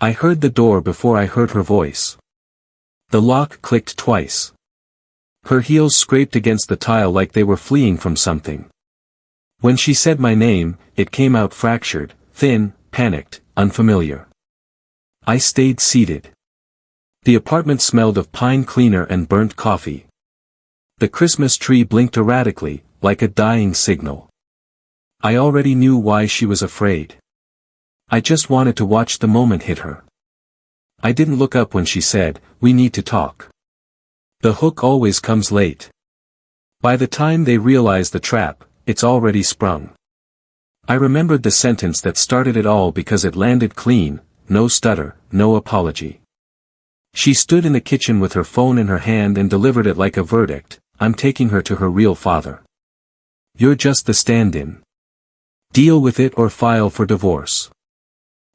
I heard the door before I heard her voice. The lock clicked twice. Her heels scraped against the tile like they were fleeing from something. When she said my name, it came out fractured, thin, panicked, unfamiliar. I stayed seated. The apartment smelled of pine cleaner and burnt coffee. The Christmas tree blinked erratically, like a dying signal. I already knew why she was afraid. I just wanted to watch the moment hit her. I didn't look up when she said, "We need to talk." The hook always comes late. By the time they realize the trap, it's already sprung. I remembered the sentence that started it all because it landed clean, no stutter, no apology. She stood in the kitchen with her phone in her hand and delivered it like a verdict: "I'm taking her to her real father. You're just the stand-in. Deal with it or file for divorce."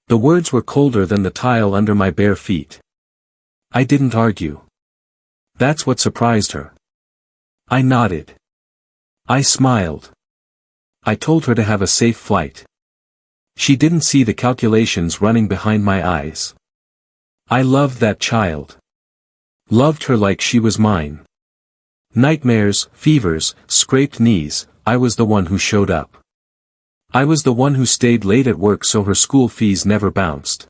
The words were colder than the tile under my bare feet. I didn't argue. That's what surprised her. I nodded. I smiled. I told her to have a safe flight. She didn't see the calculations running behind my eyes. I loved that child. Loved her like she was mine. Nightmares, fevers, scraped knees, I was the one who showed up. I was the one who stayed late at work so her school fees never bounced.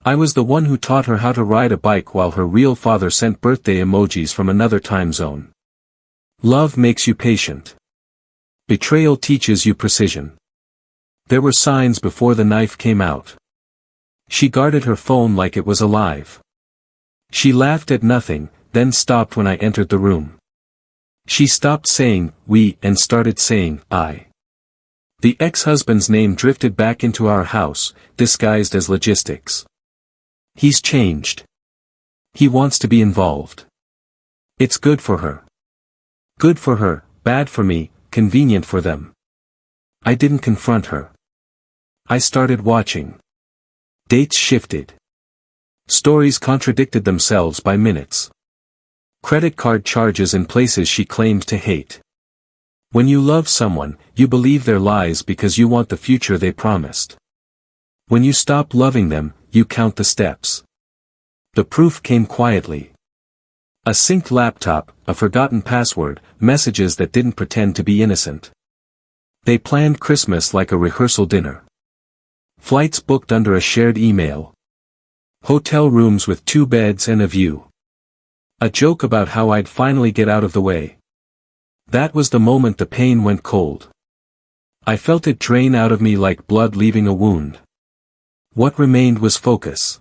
I was the one who taught her how to ride a bike while her real father sent birthday emojis from another time zone. Love makes you patient. Betrayal teaches you precision. There were signs before the knife came out. She guarded her phone like it was alive. She laughed at nothing, then stopped when I entered the room. She stopped saying, "we," and started saying, "I." The ex-husband's name drifted back into our house, disguised as logistics. He's changed. He wants to be involved. It's good for her. Good for her, bad for me, convenient for them. I didn't confront her. I started watching. Dates shifted. Stories contradicted themselves by minutes. Credit card charges in places she claimed to hate. When you love someone, you believe their lies because you want the future they promised. When you stop loving them, you count the steps. The proof came quietly. A synced laptop, a forgotten password, messages that didn't pretend to be innocent. They planned Christmas like a rehearsal dinner. Flights booked under a shared email. Hotel rooms with 2 beds and a view. A joke about how I'd finally get out of the way. That was the moment the pain went cold. I felt it drain out of me like blood leaving a wound. What remained was focus.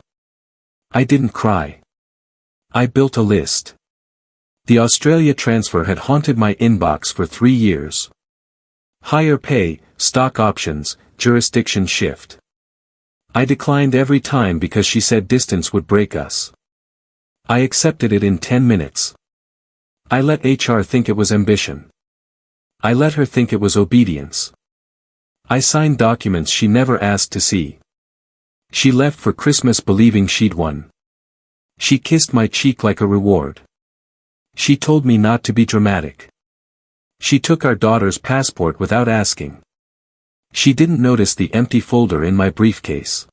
I didn't cry. I built a list. The Australia transfer had haunted my inbox for 3 years. Higher pay, stock options, jurisdiction shift. I declined every time because she said distance would break us. I accepted it in 10 minutes. I let HR think it was ambition. I let her think it was obedience. I signed documents she never asked to see. She left for Christmas believing she'd won. She kissed my cheek like a reward. She told me not to be dramatic. She took our daughter's passport without asking. She didn't notice the empty folder in my briefcase.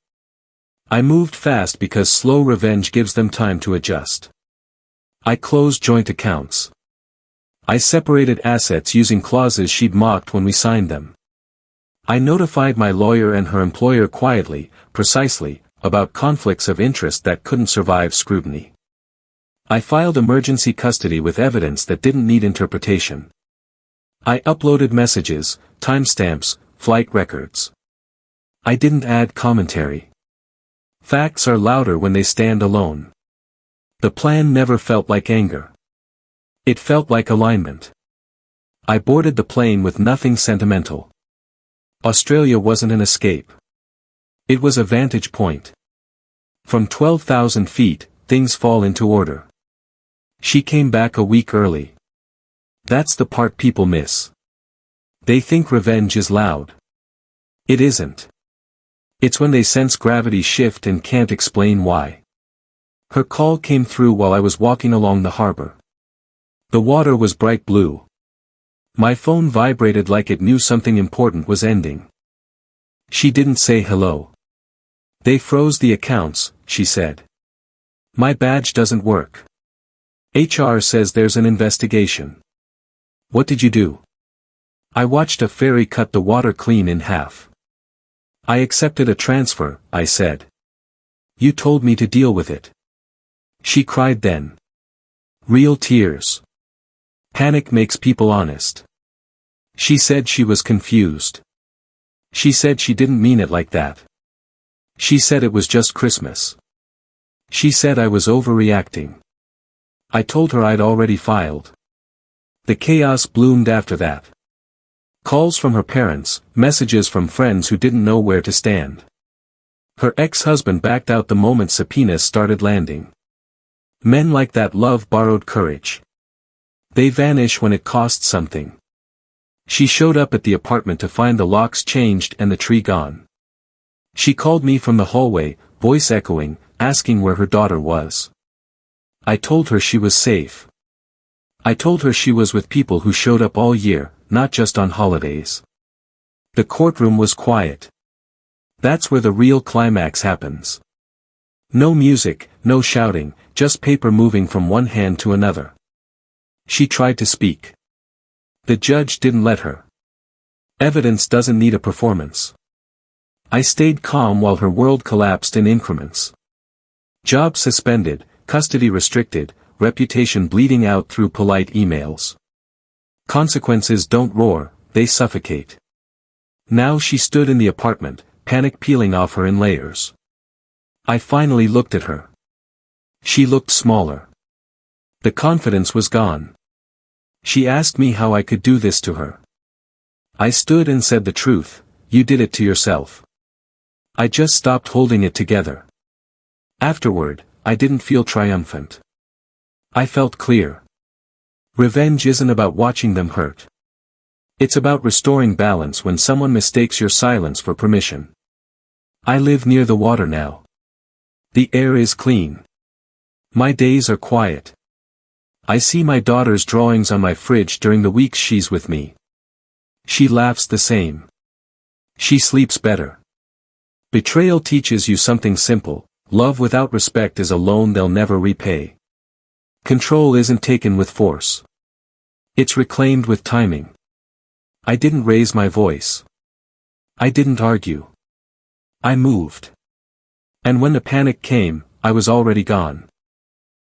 I moved fast because slow revenge gives them time to adjust. I closed joint accounts. I separated assets using clauses she'd mocked when we signed them. I notified my lawyer and her employer quietly, precisely, about conflicts of interest that couldn't survive scrutiny. I filed emergency custody with evidence that didn't need interpretation. I uploaded messages, timestamps, flight records. I didn't add commentary. Facts are louder when they stand alone. The plan never felt like anger. It felt like alignment. I boarded the plane with nothing sentimental. Australia wasn't an escape. It was a vantage point. From 12,000 feet, things fall into order. She came back a week early. That's the part people miss. They think revenge is loud. It isn't. It's when they sense gravity shift and can't explain why. Her call came through while I was walking along the harbor. The water was bright blue. My phone vibrated like it knew something important was ending. She didn't say hello. They froze the accounts, she said. My badge doesn't work. HR says there's an investigation. What did you do? I watched a fairy cut the water clean in half. I accepted a transfer, I said. You told me to deal with it. She cried then. Real tears. Panic makes people honest. She said she was confused. She said she didn't mean it like that. She said it was just Christmas. She said I was overreacting. I told her I'd already filed. The chaos bloomed after that. Calls from her parents, messages from friends who didn't know where to stand. Her ex-husband backed out the moment subpoenas started landing. Men like that love borrowed courage. They vanish when it costs something. She showed up at the apartment to find the locks changed and the tree gone. She called me from the hallway, voice echoing, asking where her daughter was. I told her she was safe. I told her she was with people who showed up all year, not just on holidays. The courtroom was quiet. That's where the real climax happens. No music, no shouting, just paper moving from one hand to another. She tried to speak. The judge didn't let her. Evidence doesn't need a performance. I stayed calm while her world collapsed in increments. Job suspended, custody restricted, reputation bleeding out through polite emails. Consequences don't roar, they suffocate. Now she stood in the apartment, panic peeling off her in layers. I finally looked at her. She looked smaller. The confidence was gone. She asked me how I could do this to her. I stood and said the truth, you did it to yourself. I just stopped holding it together. Afterward, I didn't feel triumphant. I felt clear. Revenge isn't about watching them hurt. It's about restoring balance when someone mistakes your silence for permission. I live near the water now. The air is clean. My days are quiet. I see my daughter's drawings on my fridge during the weeks she's with me. She laughs the same. She sleeps better. Betrayal teaches you something simple: love without respect is a loan they'll never repay. Control isn't taken with force. It's reclaimed with timing. I didn't raise my voice. I didn't argue. I moved. And when the panic came, I was already gone.